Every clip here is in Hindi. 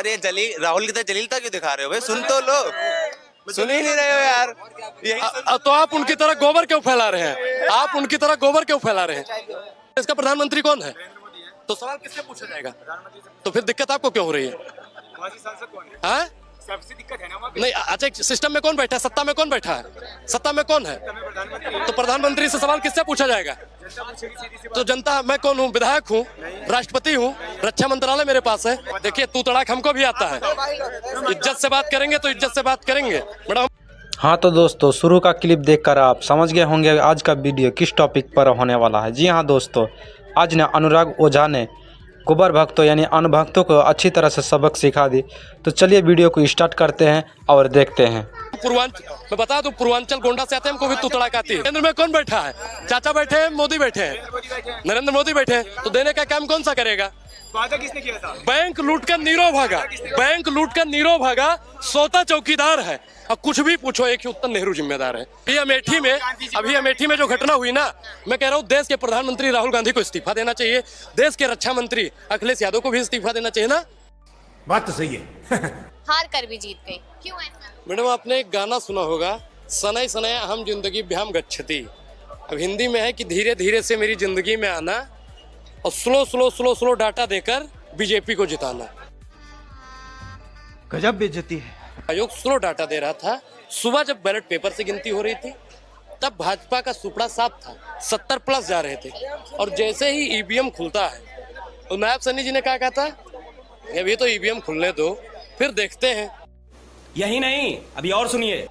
अरे राहुल की तरह जलीलता क्यों दिखा रहे हो भाई? सुन तो लो, सुन ही नहीं रहे हो यार। तो आप उनकी तरह गोबर क्यों फैला रहे हैं? आप उनकी तरह गोबर क्यों फैला रहे हैं? इसका प्रधानमंत्री कौन है? तो सवाल किससे पूछा जाएगा? तो फिर दिक्कत आपको क्यों हो रही है? हाँ, सबसे दिक्कत है ना वहाँ नहीं अच्छा, सिस्टम में कौन बैठा है? सत्ता में कौन बैठा है? सत्ता में कौन है? तो प्रधानमंत्री से सवाल किससे पूछा जाएगा? तो जनता, मैं कौन हूँ? विधायक हूँ, राष्ट्रपति हूँ, रक्षा मंत्रालय मेरे पास है। देखिए तू तड़ाक हमको भी आता है। इज्जत से बात करेंगे तो इज्जत से बात करेंगे मैडम। हाँ तो दोस्तों, शुरू का क्लिप देखकर आप समझ गए होंगे आज का वीडियो किस टॉपिक पर होने वाला है। जी हाँ दोस्तों, आज ने अनुराग ओझा ने गोबर भक्तों यानी अनुभक्तों को अच्छी तरह से सबक सिखा दी। तो चलिए वीडियो को स्टार्ट करते हैं और देखते हैं। पूर्वांचल, मैं बता दूं, पूर्वांचल गोंडा से आते हैं, हमको भी तुतड़ाक आती है। केंद्र में कौन बैठा है? चाचा बैठे हैं, मोदी बैठे हैं, नरेंद्र मोदी बैठे हैं। तो देने का काम कौन सा करेगा? वादा किसने किया था? बैंक लूट कर नीरो भागा, बैंक लूट कर नीरो भागा, सोता चौकीदार है। अब कुछ भी पूछो, एक ही उत्तर, नेहरू जिम्मेदार है। अभी अमेठी में जो घटना हुई ना, मैं कह रहा हूँ देश के प्रधानमंत्री राहुल गांधी को इस्तीफा देना चाहिए, देश के रक्षा मंत्री अखिलेश यादव को भी इस्तीफा देना चाहिए ना। बात तो सही है। हार कर भी जीत गई, क्यों ऐसा? मैडम आपने एक गाना सुना होगा, सनय सनय अहम जिंदगी भ्याम गच्छति। अब हिंदी में है कि धीरे धीरे से मेरी जिंदगी में आना और स्लो डाटा देकर बीजेपी को जिताना। गजब बेइज्जती है। आयोग स्लो डाटा दे रहा था। सुबह जब बैलेट पेपर से गिनती हो रही थी तब भाजपा का सुपड़ा साफ था, 70+ जा रहे थे। और जैसे ही ईवीएम खुलता है, तो नायब सन्नी जी ने क्या कहा था, अभी तो ईवीएम खुलने दो, फिर देखते हैं। यही नहीं, अभी और सुनिए।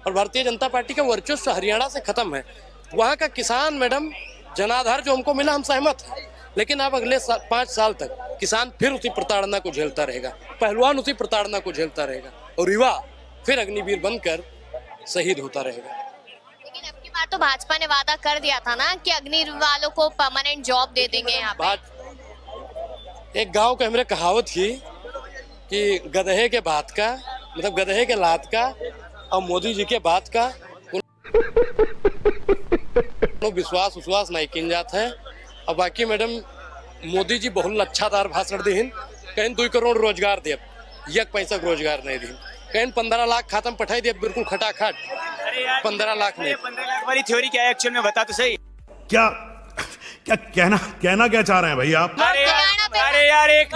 और भारतीय जनता पार्टी का वर्चस्व हरियाणा से खत्म है। वहाँ का किसान मैडम, जनाधार जो हमको मिला, हम सहमत हैं, लेकिन अब अगले 5 साल तक किसान फिर उसी प्रताड़ना को झेलता रहेगा, पहलवान उसी प्रताड़ना को झेलता रहेगा, और युवा फिर अग्निवीर बनकर शहीद होता रहेगा। लेकिन अब की बार तो भाजपा ने वादा कर दिया था ना कि अग्निवीर वालों को परमानेंट जॉब दे देंगे यहाँ पे। एक गांव के हमारे कहावत थी कि गधे के बात का, मतलब गधे के लात का और मोदी जी के बात का विश्वास नहीं किन जात है। और बाकी मैडम, मोदी जी बहुत अच्छादार भाषण दीन, कहीं 2 करोड़ रोजगार दिए, 1 पैसा रोजगार नहीं दी, कहीं 15 लाख खाता में पठाई दिए, बिल्कुल खटाखट 15 लाख नहीं। 15 लाख वाली थ्योरी क्या है एक्चुअल में, बता तो सही। क्या क्या कहना क्या चाह रहे हैं भाई आप? अरे यार, एक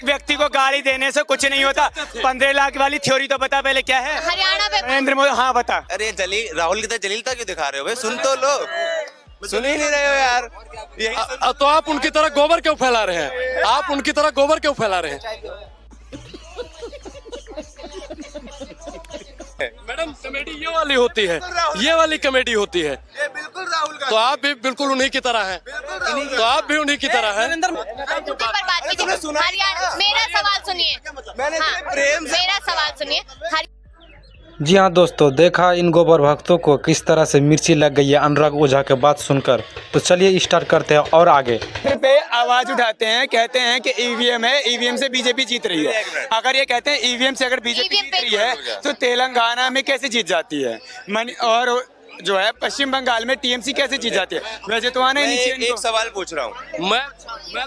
व्यक्ति को गाली देने से कुछ नहीं होता। 15 लाख वाली थ्योरी तो बता पहले क्या है। हरियाणा में नरेंद्र मोदी, हाँ बता। अरे राहुल की तरह जलीलता क्यों दिखा रहे हो भाई? सुन तो लो, सुन ही नहीं रहे हो यार। तो आप उनकी तरह गोबर क्यों फैला रहे हैं? आप उनकी तरह गोबर क्यों फैला रहे हैं? मैडम कॉमेडी ये वाली होती है, ये वाली कॉमेडी होती है। ये बिल्कुल राहुल का। तो आप भी बिल्कुल उन्हीं की तरह हैं, तो आप भी उन्हीं की तरह हैं। हरियाणा, मेरा सवाल सुनिए, मेरा सवाल सुनिए। जी हाँ दोस्तों, देखा इन गोबर भक्तों को किस तरह से मिर्ची लग गई है अनुराग ओझा के बात सुनकर। तो चलिए स्टार्ट करते हैं और आगे। पे आवाज उठाते हैं, कहते हैं कि ईवीएम है, ईवीएम से बीजेपी जीत रही है। अगर ये कहते हैं ईवीएम से अगर बीजेपी जीत रही है तो तेलंगाना में कैसे जीत जाती है? और जो है पश्चिम बंगाल में टीएमसी कैसे जीत जाती है? वैसे तो आने नीचे। एक सवाल पूछ रहा हूँ मैं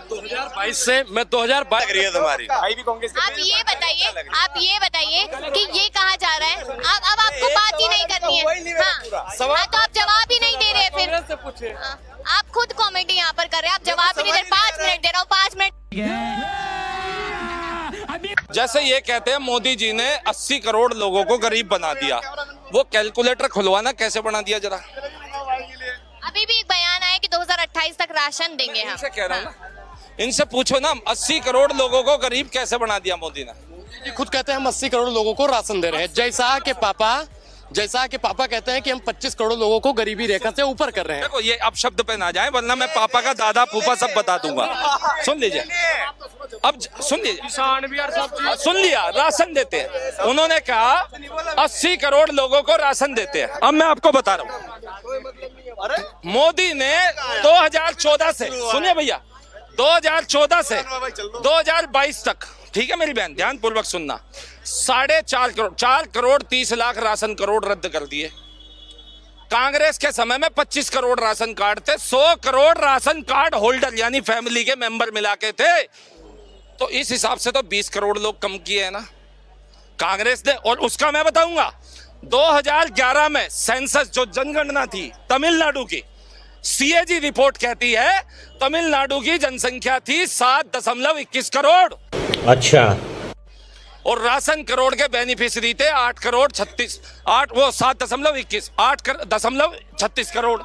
2022 से, मैं 2022 लग रही है तुम्हारी। भाई भी कांग्रेस आप ये बताइए कि ये कहा जा रहा है, अब आपको बात ही नहीं करनी है। हाँ, तो आप जवाब ही नहीं दे रहे फिर। आप खुद कॉमेडी यहाँ पर कर रहे हैं, आप जवाब ही नहीं दे रहे। 5 मिनट दे रहा हूँ, 5 मिनट। जैसे ये कहते हैं मोदी जी ने 80 करोड़ लोगों को गरीब बना दिया, वो कैलकुलेटर खुलवाना कैसे बना दिया जरा। अभी भी एक बयान आया कि 2028 तक राशन देंगे हम। इनसे कह रहा हूं ना, इनसे पूछो ना, 80 करोड़ लोगों को गरीब कैसे बना दिया मोदी ने। ये खुद कहते हैं हम 80 करोड़ लोगों को राशन दे रहे हैं, जैसा कि पापा कहते हैं कि हम 25 करोड़ लोगों को गरीबी रेखा से ऊपर कर रहे हैं। देखो ये अब शब्द पे ना जाए, वरना मैं पापा का दादा फूफा सब बता दूंगा। सुन लीजिए, अब सुन लीजिए, सुन लिया, राशन देते हैं। उन्होंने कहा 80 करोड़ लोगों को राशन देते हैं। अब मैं आपको बता रहा हूँ, मोदी ने 2014 से, सुनिए भैया, 2014 से 2022 तक, ठीक है मेरी बहन, ध्यान पूर्वक सुनना, 4 करोड़ 30 लाख राशन करोड़ रद्द कर दिए। कांग्रेस के समय में 25 करोड़ राशन कार्ड थे, 100 करोड़ राशन कार्ड होल्डर यानी फैमिली के मेंबर मिला के थे। तो इस हिसाब से तो 20 करोड़ लोग कम किए हैं ना कांग्रेस ने। और उसका मैं बताऊंगा 2011 में सेंसस जो जनगणना थी तमिलनाडु की, सीएजी रिपोर्ट कहती है तमिलनाडु की जनसंख्या थी 7.21 करोड़। अच्छा। और राशन करोड़ के बेनिफिशियरी थे 7.36 करोड़।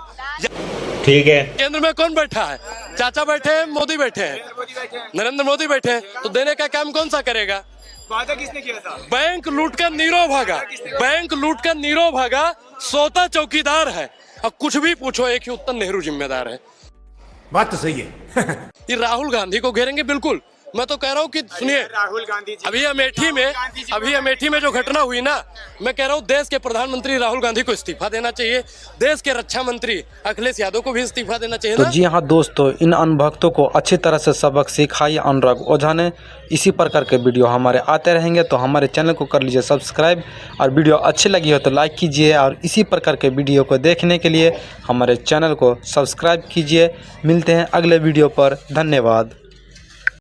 ठीक है। केंद्र में कौन बैठा है? चाचा बैठे हैं, मोदी बैठे हैं, नरेंद्र मोदी बैठे हैं, तो देने का काम कौन सा करेगा? वादा किसने किया था? बैंक लूट कर नीरव भागा, बैंक लूट कर नीरव भागा, सोता चौकीदार है। अब कुछ भी पूछो, एक ही उत्तर, नेहरू जिम्मेदार है। बात तो सही है। ये राहुल गांधी को घेरेंगे बिल्कुल। मैं तो कह रहा हूँ कि सुनिए, राहुल गांधी जी, अभी अमेठी में जो घटना हुई ना, मैं कह रहा हूँ देश के प्रधानमंत्री राहुल गांधी को इस्तीफा देना चाहिए, देश के रक्षा मंत्री अखिलेश यादव को भी इस्तीफा देना चाहिए तो ना? जी हाँ दोस्तों, इन अनुभक्तों को अच्छी तरह से सबक सिखाई अनुराग ओझा ने। इसी प्रकार के वीडियो हमारे आते रहेंगे, तो हमारे चैनल को कर लीजिए सब्सक्राइब, और वीडियो अच्छी लगी हो तो लाइक कीजिए, और इसी प्रकार के वीडियो को देखने के लिए हमारे चैनल को सब्सक्राइब कीजिए। मिलते हैं अगले वीडियो पर, धन्यवाद।